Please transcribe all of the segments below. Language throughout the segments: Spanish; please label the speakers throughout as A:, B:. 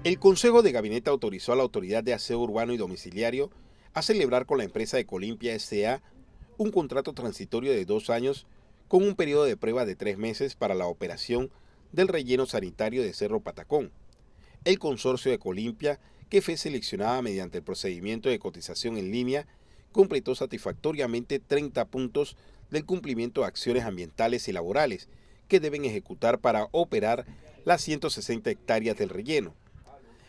A: El Consejo de Gabinete autorizó a la Autoridad de Aseo Urbano y Domiciliario a celebrar con la empresa Ecolimpia S.A. un contrato transitorio de 2 años con un periodo de prueba de 3 meses para la operación del relleno sanitario de Cerro Patacón. El consorcio de Ecolimpia, que fue seleccionada mediante el procedimiento de cotización en línea, completó satisfactoriamente 30 puntos del cumplimiento de acciones ambientales y laborales que deben ejecutar para operar las 160 hectáreas del relleno.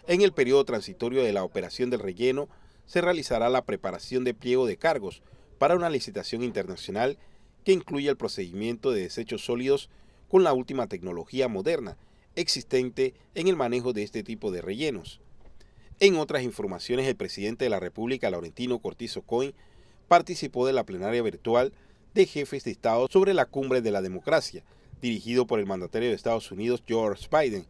A: En el periodo transitorio de la operación del relleno, se realizará la preparación de pliego de cargos para una licitación internacional que incluye el procedimiento de desechos sólidos con la última tecnología moderna existente en el manejo de este tipo de rellenos. En otras informaciones, el presidente de la República, Laurentino Cortizo Coin, participó de la plenaria virtual de jefes de Estado sobre la cumbre de la democracia, dirigido por el mandatario de Estados Unidos, George Biden.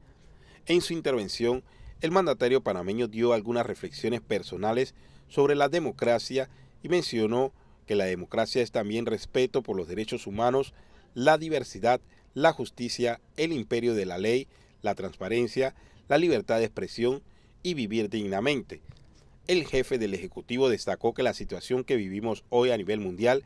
A: En su intervención, el mandatario panameño dio algunas reflexiones personales sobre la democracia y mencionó que la democracia es también respeto por los derechos humanos, la diversidad, la justicia, el imperio de la ley, la transparencia, la libertad de expresión y vivir dignamente. El jefe del Ejecutivo destacó que la situación que vivimos hoy a nivel mundial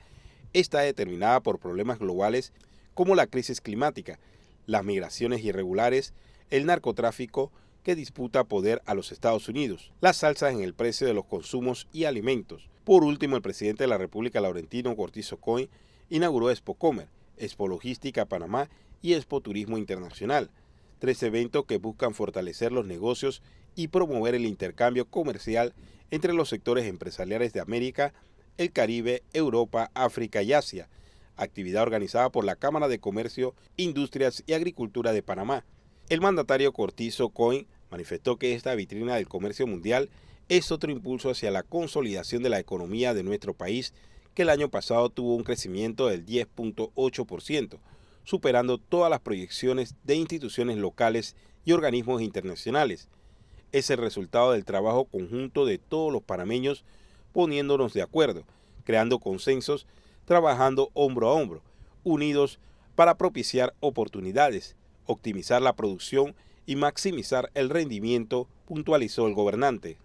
A: está determinada por problemas globales como la crisis climática, las migraciones irregulares, el narcotráfico que disputa poder a los Estados Unidos, las alzas en el precio de los consumos y alimentos. Por último, el presidente de la República, Laurentino Cortizo Coin, inauguró Expo Comer, Expo Logística Panamá y Expo Turismo Internacional, 3 eventos que buscan fortalecer los negocios y promover el intercambio comercial entre los sectores empresariales de América, el Caribe, Europa, África y Asia, actividad organizada por la Cámara de Comercio, Industrias y Agricultura de Panamá. El mandatario Cortizo Coin manifestó que esta vitrina del comercio mundial es otro impulso hacia la consolidación de la economía de nuestro país, que el año pasado tuvo un crecimiento del 10.8%, superando todas las proyecciones de instituciones locales y organismos internacionales. Es el resultado del trabajo conjunto de todos los panameños poniéndonos de acuerdo, creando consensos, trabajando hombro a hombro, unidos para propiciar oportunidades, optimizar la producción y maximizar el rendimiento, puntualizó el gobernante.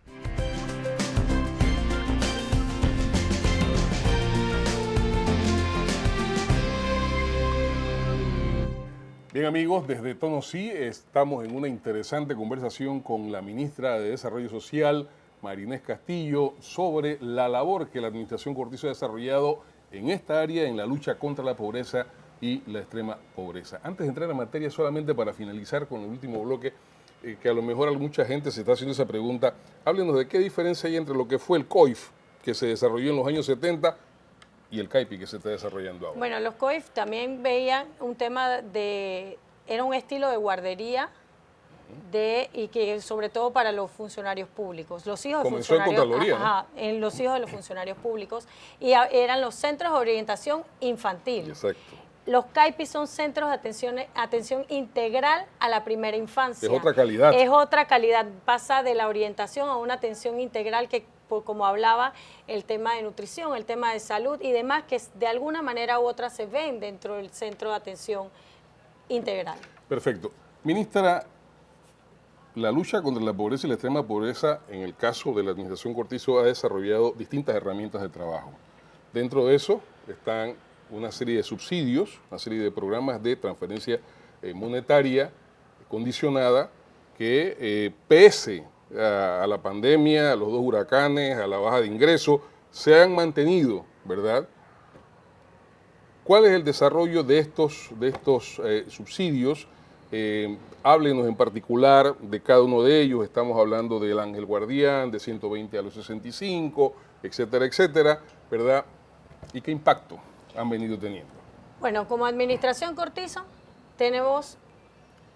B: Bien amigos, desde Tono Sí estamos en una interesante conversación con la ministra de Desarrollo Social, Marinés Castillo, sobre la labor que la administración Cortizo ha desarrollado en esta área en la lucha contra la pobreza y la extrema pobreza. Antes de entrar en materia, solamente para finalizar con el último bloque, que a lo mejor a mucha gente se está haciendo esa pregunta, háblenos de qué diferencia hay entre lo que fue el COIF, que se desarrolló en los años 70, y el CAIPI que se está desarrollando ahora.
C: Bueno, los COIF también veían un tema era un estilo de guardería y que sobre todo para los funcionarios públicos, los hijos de
B: Comenzó en Contraloría, ¿no?
C: en los hijos de los funcionarios públicos, y eran los centros de orientación infantil.
B: Exacto.
C: Los CAIPI son centros de atención integral a la primera infancia.
B: Es otra calidad.
C: Es otra calidad, pasa de la orientación a una atención integral que, como hablaba, el tema de nutrición, el tema de salud y demás, que de alguna manera u otra se ven dentro del centro de atención integral.
B: Perfecto. Ministra, la lucha contra la pobreza y la extrema pobreza, en el caso de la administración Cortizo, ha desarrollado distintas herramientas de trabajo. Dentro de eso están una serie de subsidios, una serie de programas de transferencia monetaria condicionada que pese a la pandemia, a los 2 huracanes, a la baja de ingresos, se han mantenido, ¿verdad? ¿Cuál es el desarrollo de estos subsidios? Háblenos en particular de cada uno de ellos. Estamos hablando del Ángel Guardián, de 120 a los 65, etcétera, etcétera, ¿verdad? ¿Y qué impacto han venido teniendo?
C: Bueno, como administración Cortizo tenemos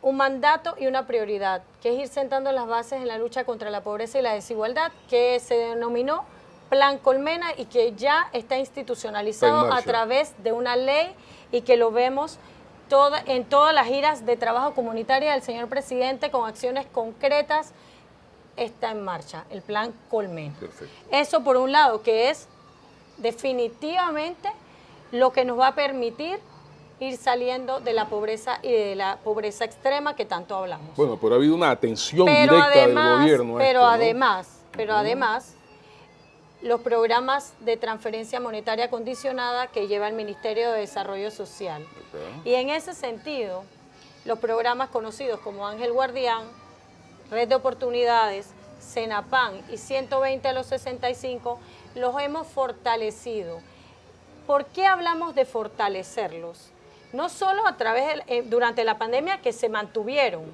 C: un mandato y una prioridad, que es ir sentando las bases en la lucha contra la pobreza y la desigualdad, que se denominó Plan Colmena y que ya está institucionalizado a través de una ley y que lo vemos en todas las giras de trabajo comunitaria del señor presidente con acciones concretas. Está en marcha el Plan Colmena.
B: Perfecto.
C: Eso por un lado, que es definitivamente lo que nos va a permitir ir saliendo de la pobreza y de la pobreza extrema que tanto hablamos.
B: Bueno, pero ha habido una atención directa del gobierno a
C: pero
B: esto, ¿no?
C: además, los programas de transferencia monetaria condicionada que lleva el Ministerio de Desarrollo Social.
B: Okay.
C: Y en ese sentido, los programas conocidos como Ángel Guardián, Red de Oportunidades, Senapan y 120 a los 65, los hemos fortalecido. ¿Por qué hablamos de fortalecerlos? No solo a través durante la pandemia, que se mantuvieron,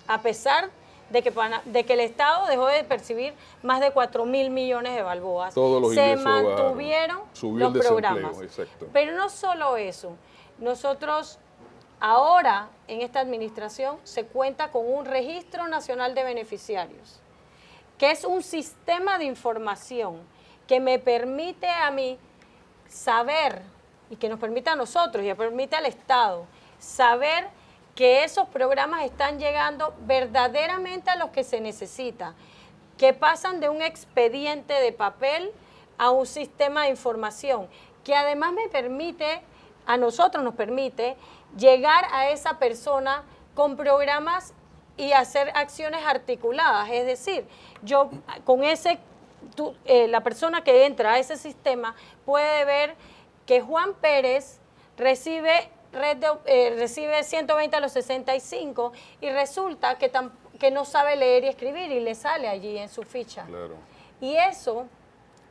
C: a pesar de que el Estado dejó de percibir más de 4.000 millones de balboas.
B: Todos los
C: se
B: ingresos
C: mantuvieron
B: subió
C: los
B: el
C: programas.
B: exacto.
C: Pero no solo eso, nosotros ahora en esta administración se cuenta con un Registro Nacional de Beneficiarios, que es un sistema de información que me permite a mí saber, y que nos permite a nosotros y permite al Estado saber que esos programas están llegando verdaderamente a los que se necesita, que pasan de un expediente de papel a un sistema de información, que además a nosotros nos permite llegar a esa persona con programas y hacer acciones articuladas. Es decir, yo con la persona que entra a ese sistema puede ver que Juan Pérez recibe 120 a los 65 y resulta que no sabe leer y escribir y le sale allí en su ficha.
B: Claro.
C: Y eso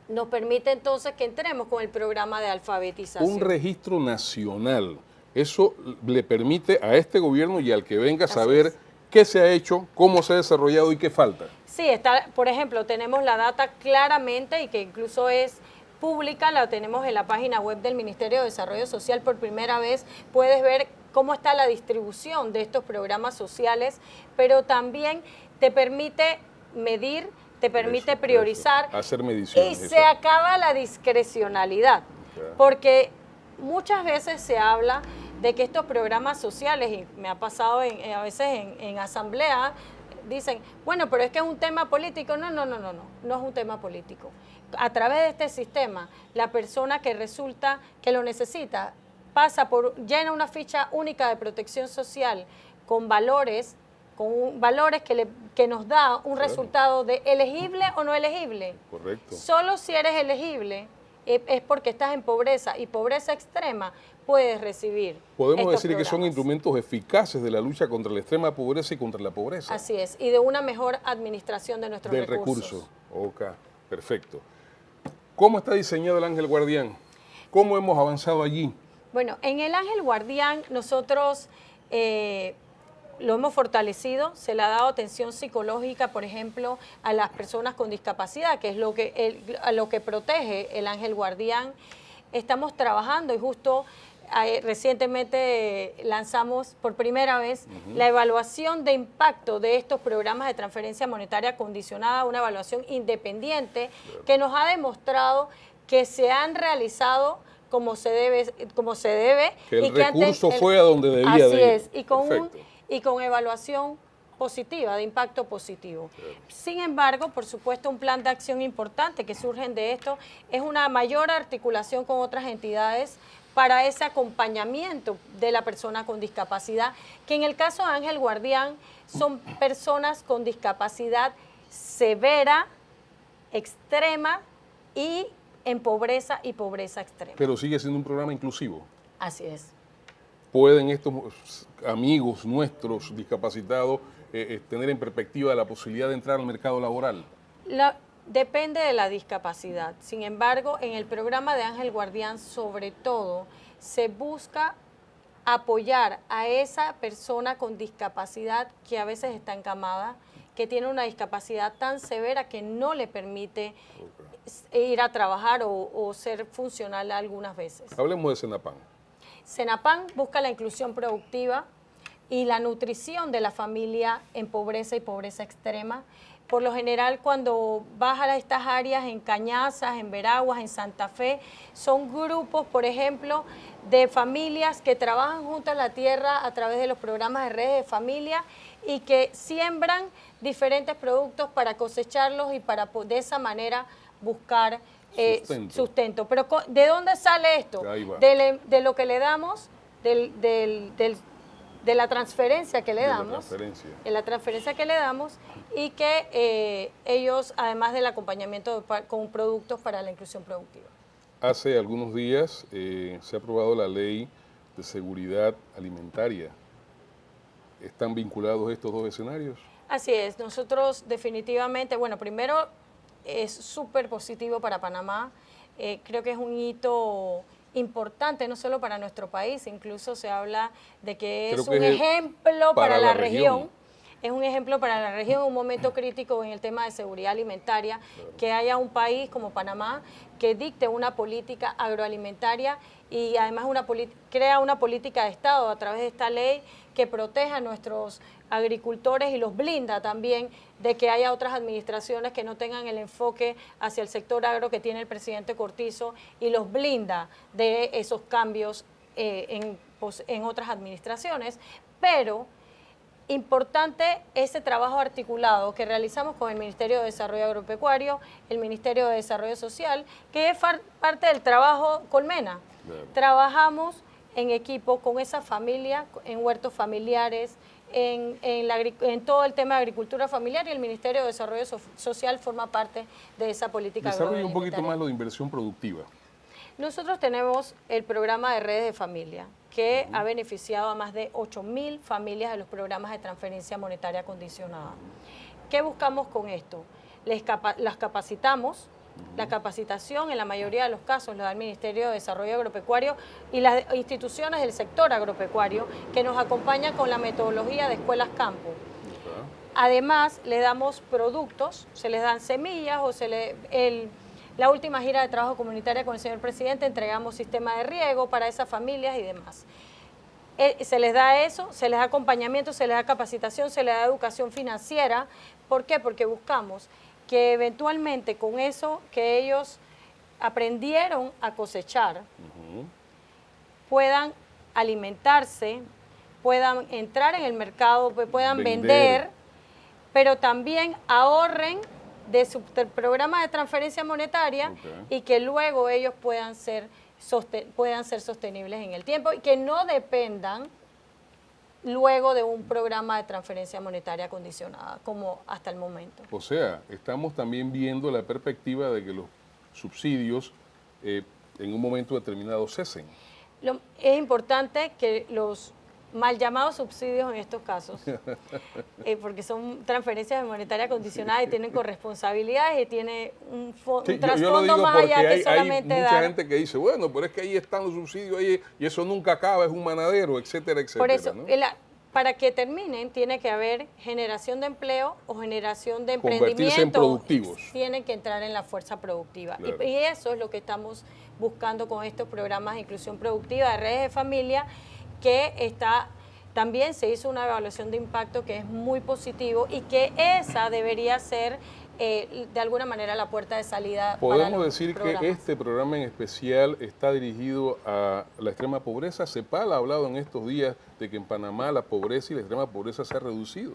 C: nos permite entonces que entremos con el programa de alfabetización.
B: Un registro nacional. Eso le permite a este gobierno y al que venga saber qué se ha hecho, cómo se ha desarrollado y qué falta.
C: Sí, por ejemplo, tenemos la data claramente y que incluso es pública, la tenemos en la página web del Ministerio de Desarrollo Social por primera vez. Puedes ver cómo está la distribución de estos programas sociales, pero también te permite medir, te permite priorizar.
B: Hacer mediciones.
C: Y se acaba la discrecionalidad, porque muchas veces se habla de que estos programas sociales, y me ha pasado a veces en asamblea, dicen, bueno, pero es que es un tema político. No es un tema político. A través de este sistema, la persona que resulta que lo necesita llena una ficha única de protección social con valores que nos da un resultado de elegible o no elegible.
B: Correcto.
C: Solo si eres elegible es porque estás en pobreza y pobreza extrema puedes recibir.
B: Podemos decir que son instrumentos eficaces de la lucha contra la extrema pobreza y contra la pobreza.
C: Así es, y de una mejor administración de nuestros recursos.
B: Ok, perfecto. ¿Cómo está diseñado el Ángel Guardián? ¿Cómo hemos avanzado allí?
C: Bueno, en el Ángel Guardián nosotros lo hemos fortalecido, se le ha dado atención psicológica, por ejemplo, a las personas con discapacidad, que es a lo que protege el Ángel Guardián. Estamos trabajando y justo recientemente lanzamos por primera vez la evaluación de impacto de estos programas de transferencia monetaria condicionada, una evaluación independiente que nos ha demostrado que se han realizado como se debe.
B: Que el recurso fue a donde debía de ir.
C: Así es, y con evaluación positiva, de impacto positivo. Sin embargo, por supuesto, un plan de acción importante que surgen de esto es una mayor articulación con otras entidades para ese acompañamiento de la persona con discapacidad, que en el caso de Ángel Guardián son personas con discapacidad severa, extrema y en pobreza y pobreza extrema.
B: Pero sigue siendo un programa inclusivo.
C: Así es.
B: ¿Pueden estos amigos nuestros discapacitados tener en perspectiva la posibilidad de entrar al mercado laboral?
C: Depende de la discapacidad. Sin embargo, en el programa de Ángel Guardián, sobre todo, se busca apoyar a esa persona con discapacidad que a veces está encamada, que tiene una discapacidad tan severa que no le permite ir a trabajar o ser funcional algunas veces.
B: Hablemos de Senapan.
C: Senapan busca la inclusión productiva y la nutrición de la familia en pobreza y pobreza extrema. Por lo general, cuando vas a estas áreas en Cañazas, en Veraguas, en Santa Fe, son grupos, por ejemplo, de familias que trabajan junto a la tierra a través de los programas de redes de familia y que siembran diferentes productos para cosecharlos y para de esa manera buscar sustento. Pero ¿de dónde sale esto? De lo que le damos de la transferencia que le
B: De la
C: damos.
B: transferencia.
C: En la transferencia que le damos y que ellos, además del acompañamiento con productos para la inclusión productiva.
B: Hace algunos días se ha aprobado la ley de seguridad alimentaria. ¿Están vinculados estos dos escenarios?
C: Así es, nosotros definitivamente, bueno, primero es súper positivo para Panamá, creo que es un hito importante no solo para nuestro país, incluso se habla de que es
B: Creo
C: un
B: que es
C: ejemplo
B: para
C: para
B: la
C: la
B: región.
C: región. Es un ejemplo para la región, un momento crítico en el tema de seguridad alimentaria, que haya un país como Panamá que dicte una política agroalimentaria y además crea una política de Estado a través de esta ley que proteja a nuestros agricultores y los blinda también de que haya otras administraciones que no tengan el enfoque hacia el sector agro que tiene el presidente Cortizo y los blinda de esos cambios en otras administraciones, pero importante ese trabajo articulado que realizamos con el Ministerio de Desarrollo Agropecuario, el Ministerio de Desarrollo Social, que es parte del trabajo Colmena.
B: Claro.
C: Trabajamos en equipo con esa familia, en huertos familiares, en todo el tema de agricultura familiar, y el Ministerio de Desarrollo Social forma parte de esa política
B: Desarrolla un
C: agroalimentaria.
B: poquito más lo de inversión productiva.
C: Nosotros tenemos el programa de redes de familia, que ha beneficiado a más de 8.000 familias de los programas de transferencia monetaria condicionada. ¿Qué buscamos con esto? Las capacitamos. La capacitación, en la mayoría de los casos, la da el Ministerio de Desarrollo Agropecuario y las instituciones del sector agropecuario que nos acompañan con la metodología de escuelas campo. Además, le damos productos, se les dan semillas o la última gira de trabajo comunitaria con el señor presidente entregamos sistema de riego para esas familias y demás. Se les da eso, se les da acompañamiento, se les da capacitación, se les da educación financiera. ¿Por qué? Porque buscamos que eventualmente con eso que ellos aprendieron a cosechar, puedan alimentarse, puedan entrar en el mercado, puedan vender, pero también ahorren de su programa de transferencia monetaria y que luego ellos puedan ser sostenibles en el tiempo y que no dependan luego de un programa de transferencia monetaria condicionada, como hasta el momento.
B: O sea, estamos también viendo la perspectiva de que los subsidios en un momento determinado cesen.
C: Es importante que los mal llamados subsidios en estos casos, porque son transferencias de monetaria condicionada y tienen corresponsabilidades y tiene un trasfondo más allá que solamente
B: hay mucha
C: dar.
B: gente que dice, bueno, pero es que ahí están los subsidios ahí, y eso nunca acaba, es un manadero, etcétera, etcétera.
C: Por eso,
B: ¿no?
C: para que terminen, tiene que haber generación de empleo o generación de
B: Convertirse
C: emprendimiento.
B: en productivos.
C: Tienen que entrar en la fuerza productiva.
B: Claro.
C: Y eso es lo que estamos buscando con estos programas de inclusión productiva de redes de familia, que también se hizo una evaluación de impacto que es muy positivo y que esa debería ser de alguna manera la puerta de salida.
B: Podemos decir que este programa en especial está dirigido a la extrema pobreza. CEPAL ha hablado en estos días de que en Panamá la pobreza y la extrema pobreza se ha reducido.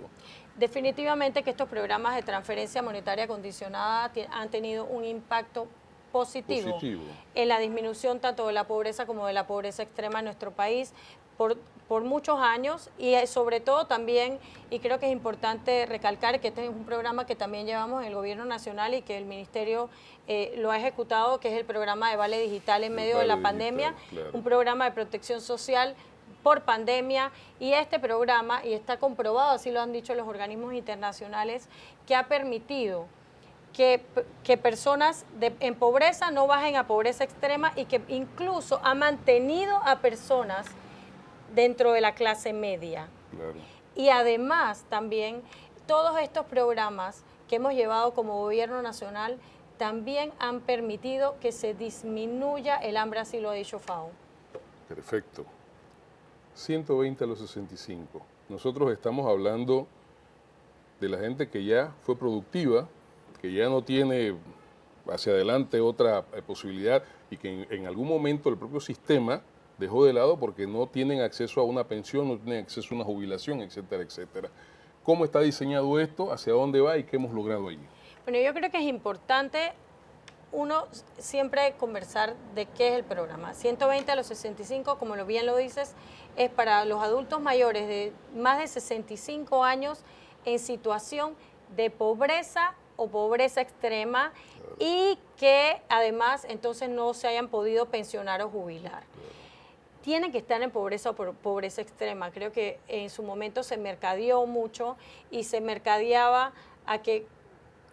C: Definitivamente que estos programas de transferencia monetaria condicionada han tenido un impacto positivo en la disminución tanto de la pobreza como de la pobreza extrema en nuestro país por muchos años, y sobre todo también, y creo que es importante recalcar que este es un programa que también llevamos en el gobierno nacional y que el ministerio lo ha ejecutado, que es el programa de Vale Digital en medio de la pandemia, claro. Un programa de protección social por pandemia, y este programa, y está comprobado, así lo han dicho los organismos internacionales, que ha permitido que personas en pobreza no bajen a pobreza extrema y que incluso ha mantenido a personas dentro de la clase media.
B: Claro.
C: Y además también todos estos programas que hemos llevado como gobierno nacional también han permitido que se disminuya el hambre, así lo ha dicho FAO.
B: Perfecto. 120 a los 65. Nosotros estamos hablando de la gente que ya fue productiva, que ya no tiene hacia adelante otra posibilidad y que en algún momento el propio sistema dejó de lado porque no tienen acceso a una pensión, no tienen acceso a una jubilación, etcétera, etcétera. ¿Cómo está diseñado esto? ¿Hacia dónde va y qué hemos logrado allí?
C: Bueno, yo creo que es importante uno siempre conversar de qué es el programa. 120 a los 65, como bien lo dices, es para los adultos mayores de más de 65 años en situación de pobreza o pobreza extrema y que además entonces no se hayan podido pensionar o jubilar. Tienen que estar en pobreza o pobreza extrema. Creo que en su momento se mercadeó mucho y se mercadeaba a que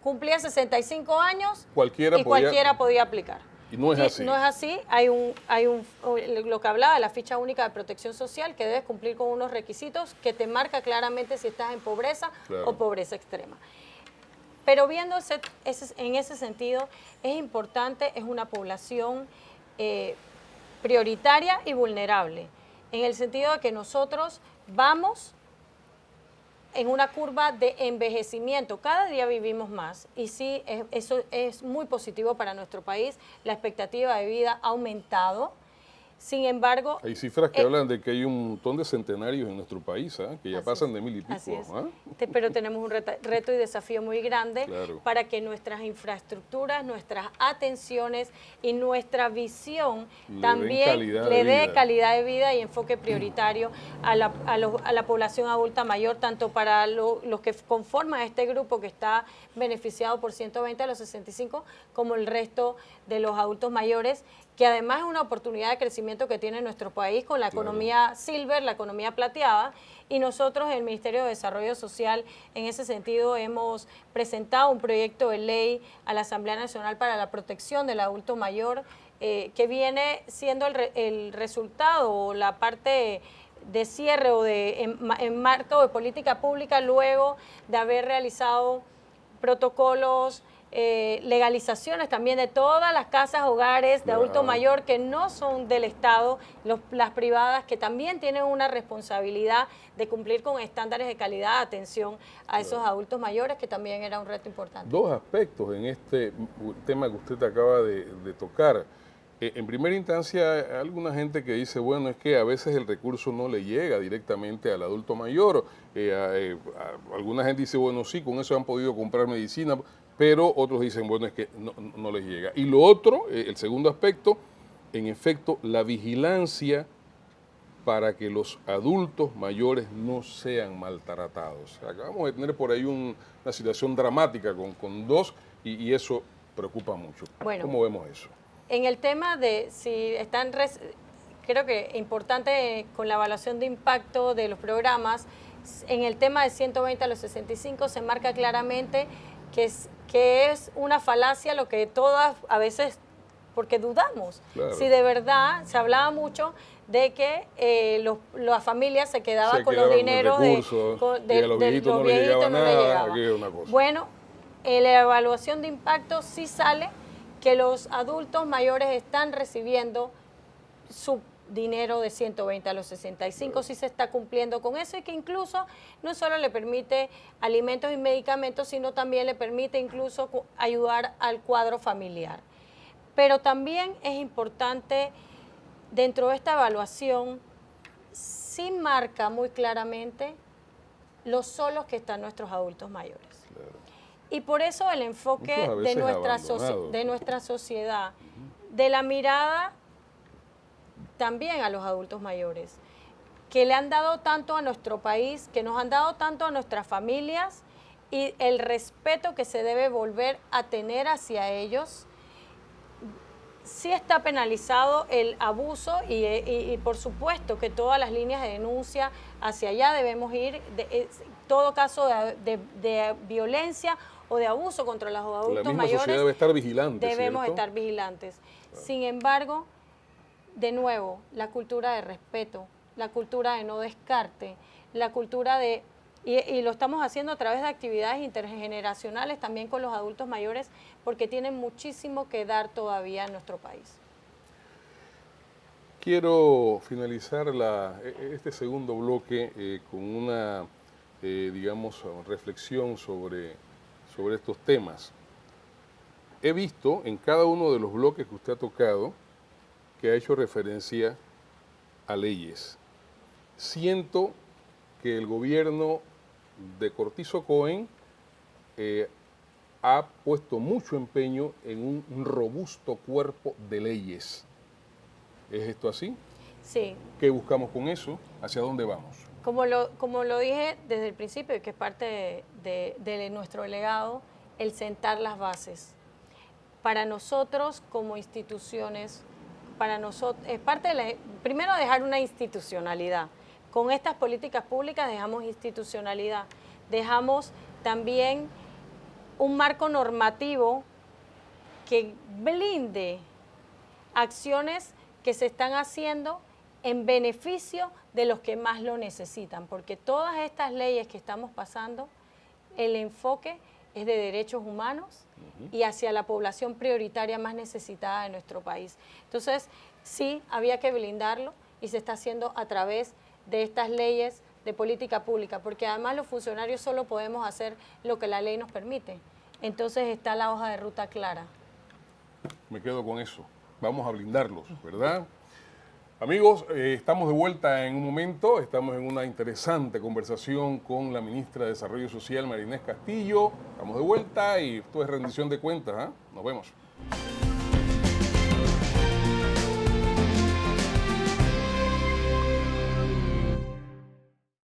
C: cumplía 65 años y cualquiera podía aplicar.
B: Y no es así.
C: No es así. Lo que hablaba de la ficha única de protección social, que debes cumplir con unos requisitos que te marca claramente si estás en pobreza o pobreza extrema. Pero viendo en ese sentido, es importante, es una población prioritaria y vulnerable, en el sentido de que nosotros vamos en una curva de envejecimiento. Cada día vivimos más y sí, eso es muy positivo para nuestro país. La expectativa de vida ha aumentado. Sin embargo...
B: Hay cifras que hablan de que hay un montón de centenarios en nuestro país, que ya pasan de 1000 y pico.
C: Así es. Pero tenemos un reto y desafío muy grande para que nuestras infraestructuras, nuestras atenciones y nuestra visión también le dé calidad de vida y enfoque prioritario a la población adulta mayor, tanto para los que conforman este grupo que está beneficiado por 120 a los 65, como el resto de los adultos mayores, que además es una oportunidad de crecimiento que tiene nuestro país con la economía silver, la economía plateada, y nosotros en el Ministerio de Desarrollo Social en ese sentido hemos presentado un proyecto de ley a la Asamblea Nacional para la protección del adulto mayor, que viene siendo el resultado o la parte de cierre o en marco de política pública luego de haber realizado protocolos, legalizaciones también de todas las casas hogares de adulto mayor que no son del Estado, las privadas que también tienen una responsabilidad de cumplir con estándares de calidad de atención a esos adultos mayores, que también era un reto importante.
B: Dos aspectos en este tema que usted acaba de tocar. En primera instancia, hay alguna gente que dice, bueno, es que a veces el recurso no le llega directamente al adulto mayor. Alguna gente dice, bueno, sí, con eso han podido comprar medicina, pero otros dicen, bueno, es que no les llega. Y lo otro, el segundo aspecto, en efecto, la vigilancia para que los adultos mayores no sean maltratados. Acabamos de tener por ahí una situación dramática con dos y eso preocupa mucho.
C: Bueno,
B: ¿cómo vemos eso?
C: En el tema de si están, creo que importante con la evaluación de impacto de los programas, en el tema de 120 a los 65 se marca claramente que es una falacia lo que todas a veces, porque dudamos. Si de verdad se hablaba mucho de que las familias se quedaban con los dineros
B: de los viejitos no les llegaba nada.
C: Bueno, en la evaluación de impacto sí sale que los adultos mayores están recibiendo su dinero de 120 a los 65, sí se está cumpliendo con eso y que incluso no solo le permite alimentos y medicamentos, sino también le permite incluso ayudar al cuadro familiar. Pero también es importante, dentro de esta evaluación, sí marca muy claramente los solos que están nuestros adultos mayores. Y por eso el enfoque de nuestra sociedad, de la mirada también a los adultos mayores, que le han dado tanto a nuestro país, que nos han dado tanto a nuestras familias y el respeto que se debe volver a tener hacia ellos. Sí está penalizado el abuso y por supuesto que todas las líneas de denuncia hacia allá debemos ir, todo caso de violencia o de abuso contra los adultos mayores.
B: La misma sociedad debe estar vigilante,
C: debemos
B: ¿cierto?
C: estar vigilantes. Sin embargo, de nuevo, la cultura de respeto, la cultura de no descarte, la cultura de... Y lo estamos haciendo a través de actividades intergeneracionales también con los adultos mayores, porque tienen muchísimo que dar todavía en nuestro país.
B: Quiero finalizar este segundo bloque con una, digamos, reflexión sobre estos temas. He visto en cada uno de los bloques que usted ha tocado que ha hecho referencia a leyes. Siento que el gobierno de Cortizo Cohen ha puesto mucho empeño en un robusto cuerpo de leyes. ¿Es esto así?
C: Sí.
B: ¿Qué buscamos con eso? ¿Hacia dónde vamos?
C: Como lo dije desde el principio, y que es parte de nuestro legado, el sentar las bases. Para nosotros como instituciones, para nosotros es parte primero dejar una institucionalidad. Con estas políticas públicas dejamos institucionalidad, dejamos también un marco normativo que blinde acciones que se están haciendo en beneficio de los que más lo necesitan, porque todas estas leyes que estamos pasando, el enfoque es de derechos humanos y hacia la población prioritaria más necesitada de nuestro país. Entonces, sí, había que blindarlo y se está haciendo a través de estas leyes de política pública, porque además los funcionarios solo podemos hacer lo que la ley nos permite. Entonces está la hoja de ruta clara.
B: Me quedo con eso. Vamos a blindarlos, ¿verdad? Amigos, estamos de vuelta en un momento. Estamos en una interesante conversación con la ministra de Desarrollo Social, María Inés Castillo. Estamos de vuelta y esto es rendición de cuentas, ¿eh? Nos vemos.